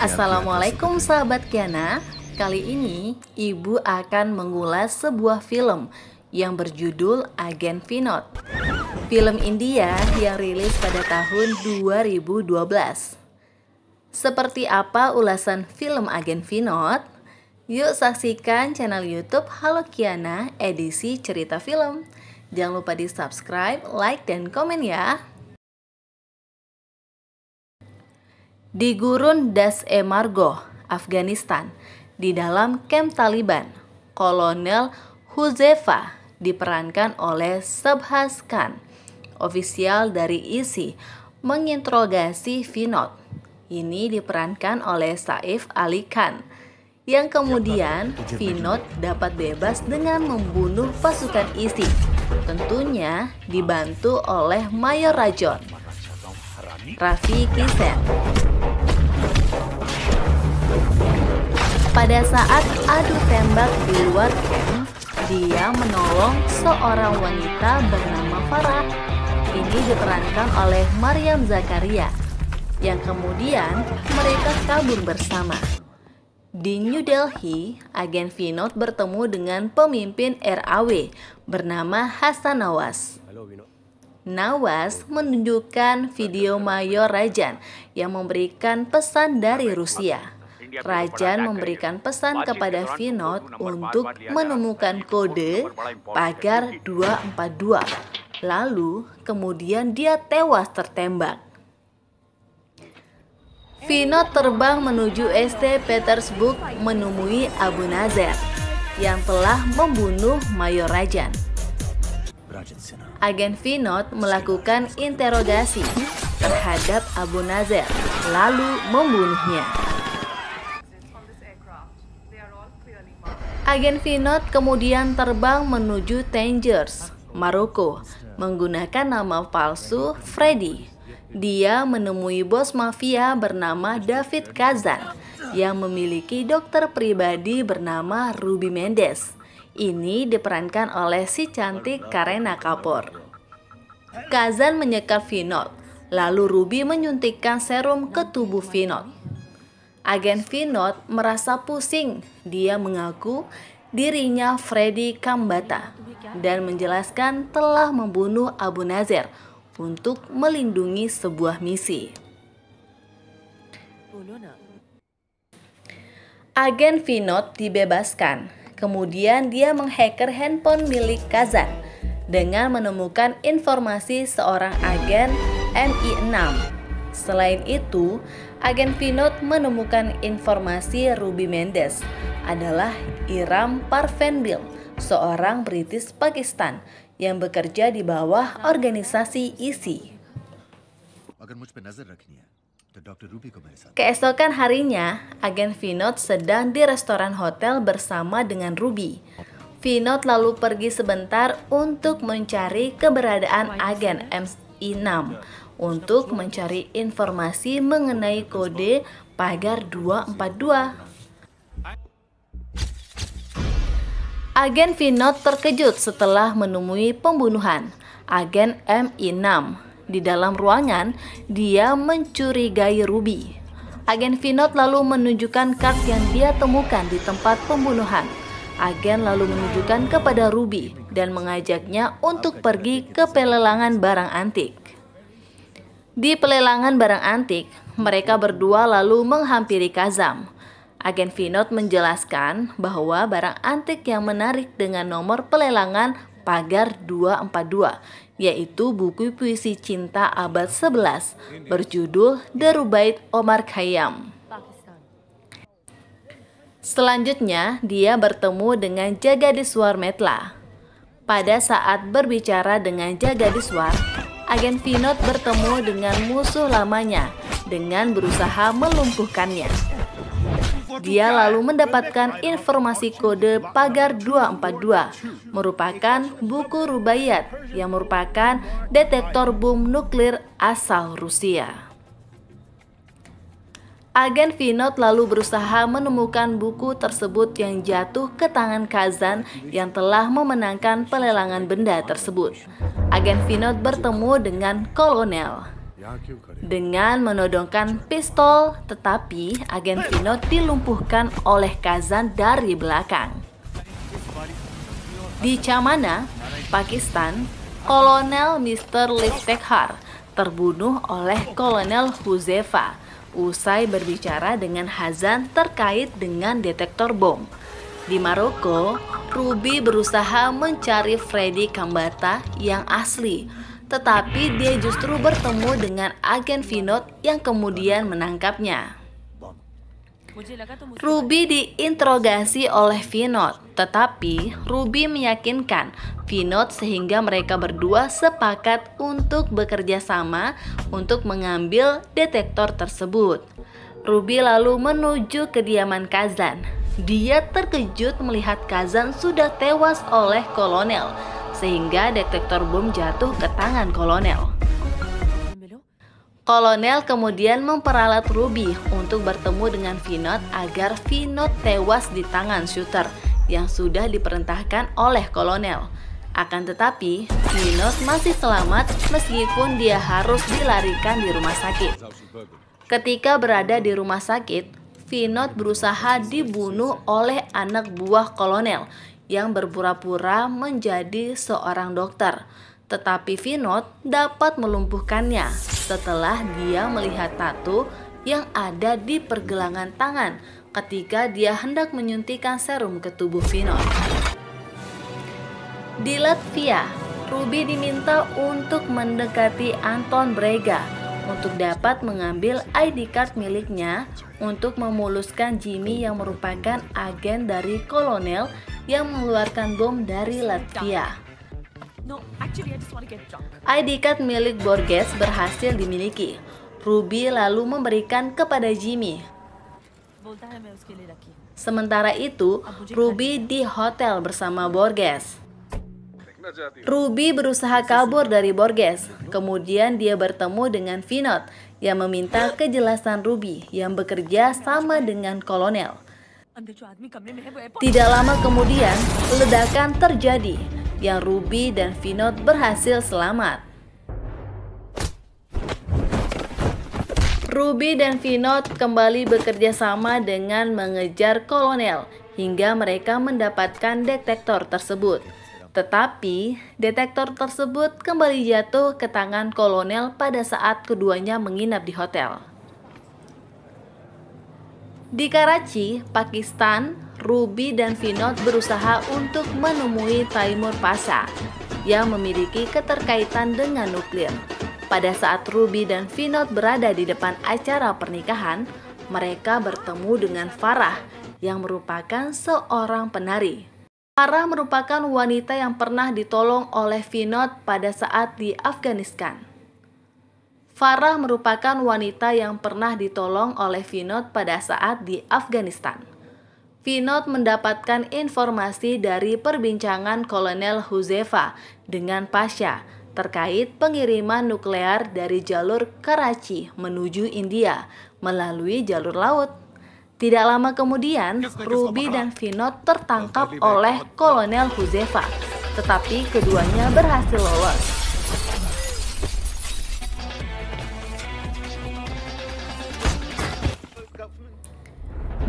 Assalamualaikum sahabat Kiana. Kali ini Ibu akan mengulas sebuah film yang berjudul Agen Vinod. Film India yang rilis pada tahun 2012. Seperti apa ulasan film Agen Vinod? Yuk saksikan channel YouTube Halo Kiana edisi cerita film. Jangan lupa di subscribe, like, dan komen ya. Di gurun Das-e-Margoh, Afghanistan, di dalam kamp Taliban, Kolonel Huzaifa diperankan oleh Shahbaz Khan, ofisial dari ISI, menginterogasi Vinod. Ini diperankan oleh Saif Ali Khan, yang kemudian Vinod dapat bebas dengan membunuh pasukan ISI, tentunya dibantu oleh Mayor Rajon, Rafi Kisen. Pada saat adu tembak di luar camp, dia menolong seorang wanita bernama Farah. Ini diperankan oleh Maryam Zakaria, yang kemudian mereka kabur bersama. Di New Delhi, Agen Vinod bertemu dengan pemimpin RAW bernama Hasan Nawaz. Nawaz menunjukkan video Mayor Rajan yang memberikan pesan dari Rusia. Rajan memberikan pesan kepada Vinod untuk menemukan kode pagar 242. Lalu kemudian dia tewas tertembak. Vinod terbang menuju St. Petersburg menemui Abu Nazer yang telah membunuh Mayor Rajan. Agen Vinod melakukan interogasi terhadap Abu Nazer lalu membunuhnya. Agen Vinod kemudian terbang menuju Tangiers, Maroko, menggunakan nama palsu Freddy. Dia menemui bos mafia bernama David Kazan yang memiliki dokter pribadi bernama Ruby Mendes. Ini diperankan oleh si cantik Kareena Kapoor. Kazan menyekat Vinod, lalu Ruby menyuntikkan serum ke tubuh Vinod. Agen Vinod merasa pusing. Dia mengaku dirinya Freddy Kambata dan menjelaskan telah membunuh Abu Nazer untuk melindungi sebuah misi. Agen Vinod dibebaskan. Kemudian dia menghacker handphone milik Kazan dengan menemukan informasi seorang agen MI6. Selain itu, Agen Vinod menemukan informasi Ruby Mendes adalah Iram Parvenbil, seorang British Pakistan yang bekerja di bawah organisasi ISI. Keesokan harinya, Agen Vinod sedang di restoran hotel bersama dengan Ruby. Vinod lalu pergi sebentar untuk mencari keberadaan agen MI6 untuk mencari informasi mengenai kode pagar 242. Agen Vinod terkejut setelah menemui pembunuhan agen MI6. Di dalam ruangan, dia mencurigai Ruby. Agen Vinod lalu menunjukkan kartu yang dia temukan di tempat pembunuhan. Agen lalu menunjukkan kepada Ruby dan mengajaknya untuk pergi ke pelelangan barang antik. Di pelelangan barang antik, mereka berdua lalu menghampiri Kazam. Agen Vinod menjelaskan bahwa barang antik yang menarik dengan nomor pelelangan pagar 242, yaitu buku puisi cinta abad 11 berjudul The Rubaiyat Omar Khayyam. Selanjutnya, dia bertemu dengan Jagadiswar Metla. Pada saat berbicara dengan Jagadiswar, Agen Vinod bertemu dengan musuh lamanya dengan berusaha melumpuhkannya. Dia lalu mendapatkan informasi kode pagar 242, merupakan buku Rubaiyat yang merupakan detektor bom nuklir asal Rusia. Agen Vinod lalu berusaha menemukan buku tersebut yang jatuh ke tangan Kazan yang telah memenangkan pelelangan benda tersebut. Agen Vinod bertemu dengan Kolonel dengan menodongkan pistol, tetapi agen Vinod dilumpuhkan oleh Kazan dari belakang. Di Chamana, Pakistan, Kolonel Mr. Liftekhar terbunuh oleh Kolonel Huzefa usai berbicara dengan Hazan terkait dengan detektor bom. Di Maroko, Ruby berusaha mencari Freddy Kambata yang asli, tetapi dia justru bertemu dengan agen Vinod yang kemudian menangkapnya. Ruby diinterogasi oleh Vinod, tetapi Ruby meyakinkan Vinod sehingga mereka berdua sepakat untuk bekerja sama untuk mengambil detektor tersebut. Ruby lalu menuju kediaman Kazan. Dia terkejut melihat Kazan sudah tewas oleh kolonel, sehingga detektor bom jatuh ke tangan kolonel. Kolonel kemudian memperalat Ruby untuk bertemu dengan Vinod agar Vinod tewas di tangan shooter yang sudah diperintahkan oleh kolonel. Akan tetapi, Vinod masih selamat meskipun dia harus dilarikan di rumah sakit. Ketika berada di rumah sakit, Vinod berusaha dibunuh oleh anak buah kolonel yang berpura-pura menjadi seorang dokter. Tetapi Vinod dapat melumpuhkannya setelah dia melihat tato yang ada di pergelangan tangan ketika dia hendak menyuntikkan serum ke tubuh Vinod. Di Latvia, Ruby diminta untuk mendekati Anton Brega untuk dapat mengambil ID card miliknya untuk memuluskan Jimmy yang merupakan agen dari kolonel yang mengeluarkan bom dari Latvia. ID card milik Borges berhasil dimiliki. Ruby lalu memberikan kepada Jimmy. Sementara itu, Ruby di hotel bersama Borges. Ruby berusaha kabur dari Borges. Kemudian dia bertemu dengan Vinod yang meminta kejelasan Ruby yang bekerja sama dengan kolonel. Tidak lama kemudian, ledakan terjadi yang Ruby dan Vinod berhasil selamat. Ruby dan Vinod kembali bekerja sama dengan mengejar kolonel hingga mereka mendapatkan detektor tersebut. Tetapi detektor tersebut kembali jatuh ke tangan kolonel pada saat keduanya menginap di hotel. Di Karachi, Pakistan, Ruby dan Vinod berusaha untuk menemui Taimur Pasha yang memiliki keterkaitan dengan nuklir. Pada saat Ruby dan Vinod berada di depan acara pernikahan, mereka bertemu dengan Farah yang merupakan seorang penari. Farah merupakan wanita yang pernah ditolong oleh Vinod pada saat di Afghanistan. Farah merupakan wanita yang pernah ditolong oleh Vinod pada saat di Afghanistan. Vinod mendapatkan informasi dari perbincangan Kolonel Huzefa dengan Pasha terkait pengiriman nuklear dari jalur Karachi menuju India melalui jalur laut. Tidak lama kemudian, Ruby dan Vinod tertangkap oleh Kolonel Huzefa, tetapi keduanya berhasil lolos.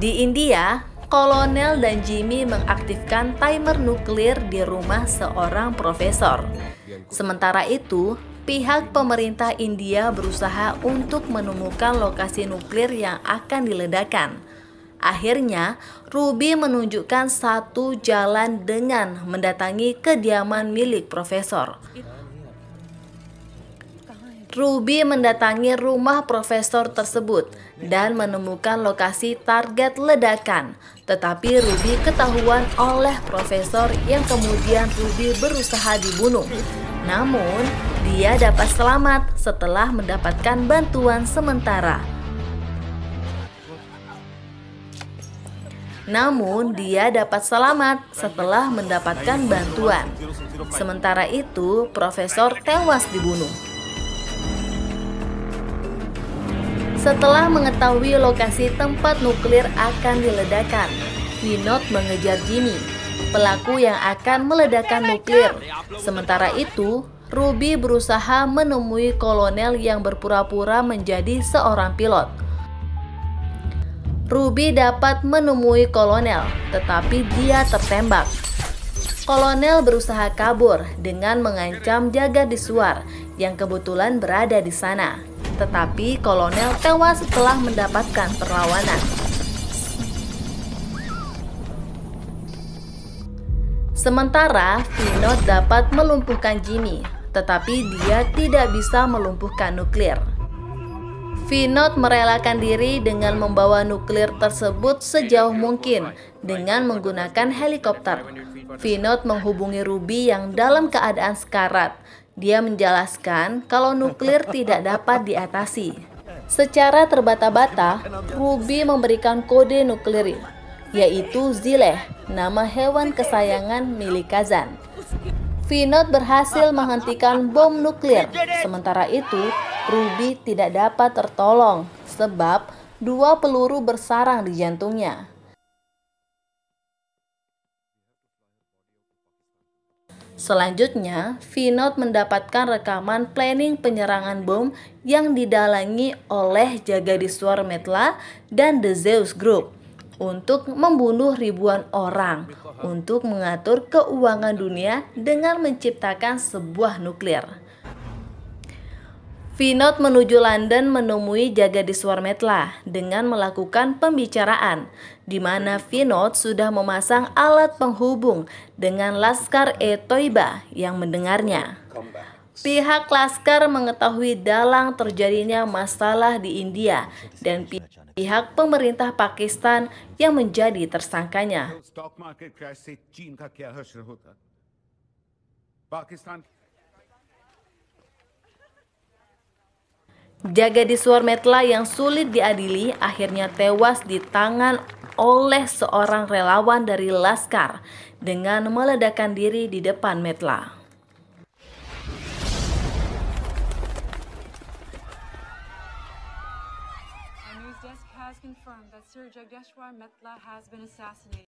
Di India, Kolonel dan Jimmy mengaktifkan timer nuklir di rumah seorang profesor. Sementara itu, pihak pemerintah India berusaha untuk menemukan lokasi nuklir yang akan diledakkan. Akhirnya, Ruby menunjukkan satu jalan dengan mendatangi kediaman milik profesor. Ruby mendatangi rumah profesor tersebut dan menemukan lokasi target ledakan. Tetapi Ruby ketahuan oleh profesor yang kemudian Ruby berusaha dibunuh. Namun, dia dapat selamat setelah mendapatkan bantuan sementara. Sementara itu, profesor tewas dibunuh. Setelah mengetahui lokasi tempat nuklir akan diledakkan, Vinod mengejar Jimmy, pelaku yang akan meledakkan nuklir. Sementara itu, Ruby berusaha menemui kolonel yang berpura-pura menjadi seorang pilot. Ruby dapat menemui kolonel, tetapi dia tertembak. Kolonel berusaha kabur dengan mengancam jagadiswar yang kebetulan berada di sana. Tetapi kolonel tewas setelah mendapatkan perlawanan. Sementara Vinod dapat melumpuhkan Jimmy, tetapi dia tidak bisa melumpuhkan nuklir. Vinod merelakan diri dengan membawa nuklir tersebut sejauh mungkin dengan menggunakan helikopter. Vinod menghubungi Ruby yang dalam keadaan sekarat. Dia menjelaskan kalau nuklir tidak dapat diatasi. Secara terbata-bata, Ruby memberikan kode nuklir, yaitu Zileh, nama hewan kesayangan milik Kazan. Vinod berhasil menghentikan bom nuklir. Sementara itu, Ruby tidak dapat tertolong sebab 2 peluru bersarang di jantungnya. Selanjutnya, Vinod mendapatkan rekaman planning penyerangan bom yang didalangi oleh Jagadiswar Metla dan The Zeus Group untuk membunuh ribuan orang untuk mengatur keuangan dunia dengan menciptakan sebuah nuklir. Vinod menuju London menemui Jagadiswar Metla dengan melakukan pembicaraan, di mana Vinod sudah memasang alat penghubung dengan Laskar-e-Toiba yang mendengarnya. Pihak Laskar mengetahui dalang terjadinya masalah di India dan pihak pemerintah Pakistan yang menjadi tersangkanya. Jagadiswar Metla yang sulit diadili akhirnya tewas di tangan oleh seorang relawan dari Laskar dengan meledakkan diri di depan Metla. Our news desk has confirmed that Sir Jagadishwar Metla has been assassinated.